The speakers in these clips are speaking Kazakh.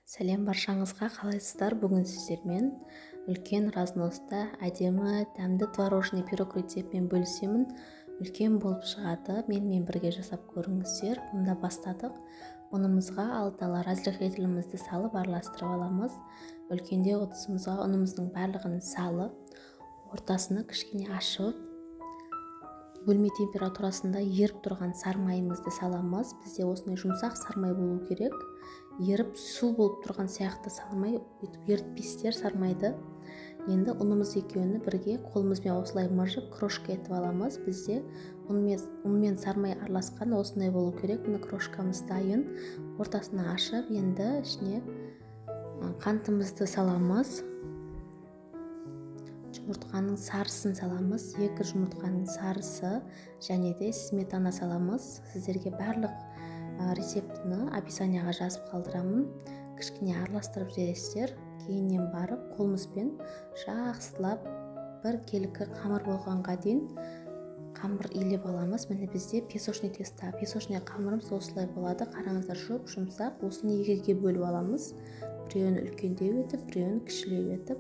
Сәлем баршаңызға, қалайсыздар? Бүгін сіздермен үлкен разноста әдемі дәмді творожный пирог рецептпен бөлісемін. Үлкен болып шығады. Менімен бірге жасап көріңіздер. Мұнда бастадық. Ұнымызға алтала разрыхлителімізді салып араластырып аламыз. Үлкенде отысымызға ұнымыздың барлығын салып, ортасына кішкене ашып, бөлме температурасында еріп тұрған сармайымызды саламыз. Бізде осындай жұмсақ сармай болу керек. Еріп су болып тұрған сияқты салмай, ерітпестер сармайды. Енді ұнымыз екеуіні бірге қолымызбен осылай мыжып, крошка етіп аламыз. Бізде ұн мен сармай араласқан осындай болу керек. Мына крошкамыз дайын. Ортасына ашып, енді ішіне қантымызды саламыз. Жұмыртқаның сарысын саламыз. 2 жұмыртқаның сарысы және де сметана саламыз. Сіздерге барлық рецептіні описанияға жазып қалдырамын. Кішкене араластырып жібересіздер. Кейіннен барып қолымызбен жақсылап бір келкі қамыр болғанға дейін қамыр илеп аламыз. Міне бізде песочный тесто. Песочный қамырымыз осылай болады. Қараңыздар, жұмсақ. Осыны 2-ге бөліп аламыз. Біреуін үлкендеу етіп, біреуін кішілеу етіп.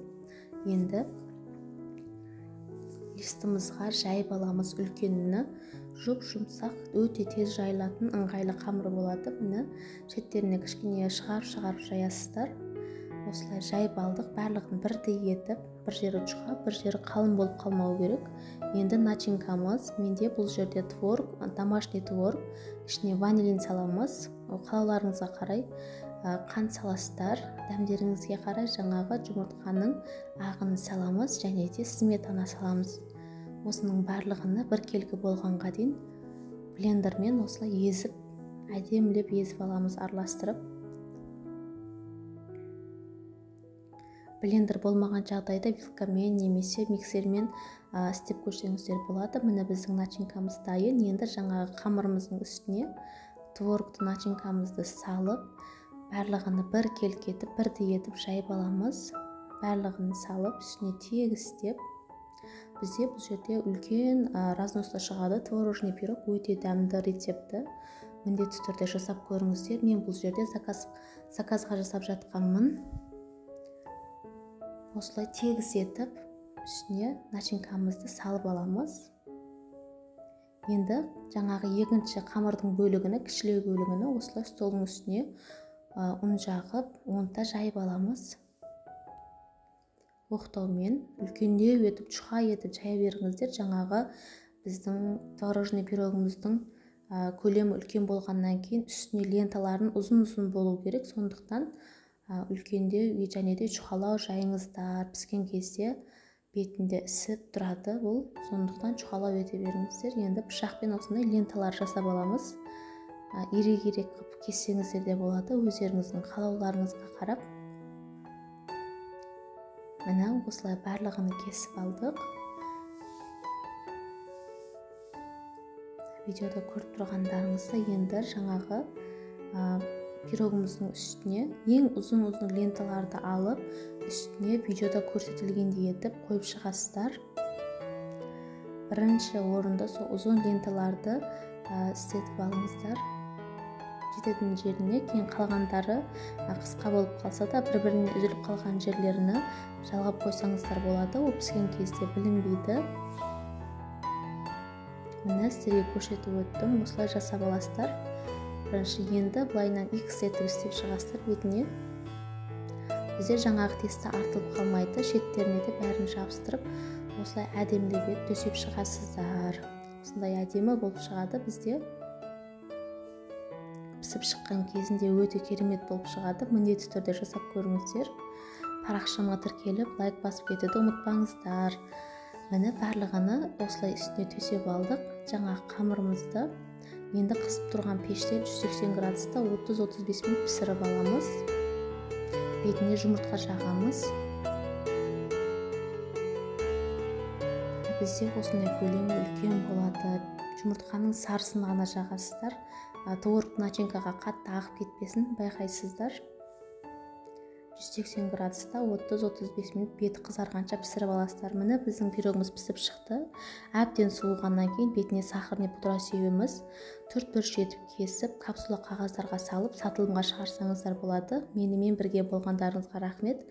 Енді листімізға жайып аламыз. Үлкеніне жұмсақ, өте тез жайылатын ыңғайлы қамыр болады. Міне шеттеріне кішкене шығарып жаясыздар. Осылай жайып алдық. Барлығын бірдей етіп, бір жері жұқа, бір жері қалың болып қалмау керек. Енді начинкамыз. Менде бұл жерде творог, домашний творог, ішіне ванилин саламыз. Қалауларыңызға қарай қант саласыздар. Дәмдеріңізге қарай жаңағы жұмыртқаның ағын саламыз және де сметана саламыз. Осының барлығыны бір келкі болғанға дейін блендермен осылай езіп, әдемілеп езіп аламыз, араластырып. Блендер болмаған жағдайда вилкамен немесе миксермен істеп көрсеңіздер болады. Міне біздің начинкамыз дайын. Енді жаңағы қамырымыздың үстіне творогты начинкамызды салып, барлығыны бір келкі етіп, бірдей етіп жайып аламыз. Барлығын салып, үстіне тегістеп. Бізде бұл жерде үлкен разноста шығады. Творожный пирог өте дәмді рецепті. Міндетті түрде жасап көріңіздер. Мен бұл жерде заказға жасап жатқанмын. Осылай тегіс етіп, үстіне начинкамызды салып аламыз. Енді жаңағы екінші қамырдың бөлігіні, кішілеу бөлігіні осылай столдың үстіне ұн жағып, онта жайып аламыз. Оқтаумен үлкендеу етіп, жұқа етіп жая беріңіздер. Жаңағы біздің творожный пирогымыздың көлемі үлкен болғаннан кейін үстіне ленталарын ұзын-ұзын болу керек. Сондықтан үлкендеу және де жұқалау жайыңыздар. Піскен кезде бетінде ісіп тұрады бұл. Сондықтан жұқалау ете беріңіздер. Енді пышақпен осындай ленталар жасап аламыз. Ирек-ирек қып кессеңіздер де болады, өздеріңіздің қалауларыңызға қарап. Міне осылай барлығын кесіп алдық. Видеода көріп тұрғандарыңызды енді жаңағы пирогымыздың үстіне ең ұзын-ұзын ленталарды алып, үстіне видеода көрсетілгендей етіп қойып шығасыздар. Бірінші орында сол ұзын ленталарды істетіп алыңыздар. Жететін жеріне, кейін қалғандары қысқа болып қалса да, бір-біріне үзіліп қалған жерлеріне жалғап қойсаңыздар болады. Ол піскен кезде білінбейді. Міне сіздерге көрсетіп өттім. Осылай жасап аласыздар. Бірінші енді былайынан X етіп істеп шығасыздар бетіне. Бізде жаңағы тесто артылып қалмайды. Шеттеріне де бәрін жабыстырып, осылай әдемілеп етіп төсеп шығасыздар. Осындай әдемі болып шығады. Бізде пісіп шыққан кезінде өте керемет болып шығады. Міндетті түрде жасап көріңіздер. Парақшама тіркеліп, лайк басып кетуді ұмытпаңыздар. Міне барлығыны осылай үстіне төсеп алдық. Жаңағы қамырымызды енді қысып тұрған пеште 180 градуста 30-35 минут пісіріп аламыз. Бетіне жұмыртқа жағамыз. Бізде осындай көлемі үлкен болады. Жұмыртқаның сарысын ғана жағасыздар. Творог начинкаға қатты ағып кетпесін байқайсыздар. 180 градуста 30-35 минут беті қызарғанша пісіріп аласыздар. Міне біздің пирогымыз пісіп шықты. Әбден суығаннан кейін бетіне сахарный пудра себеміз. 4 бөлшек етіп кесіп, капсула қағаздарға салып, сатылымға шығарсаңыздар болады. Менімен бірге болғандарыңызға рахмет.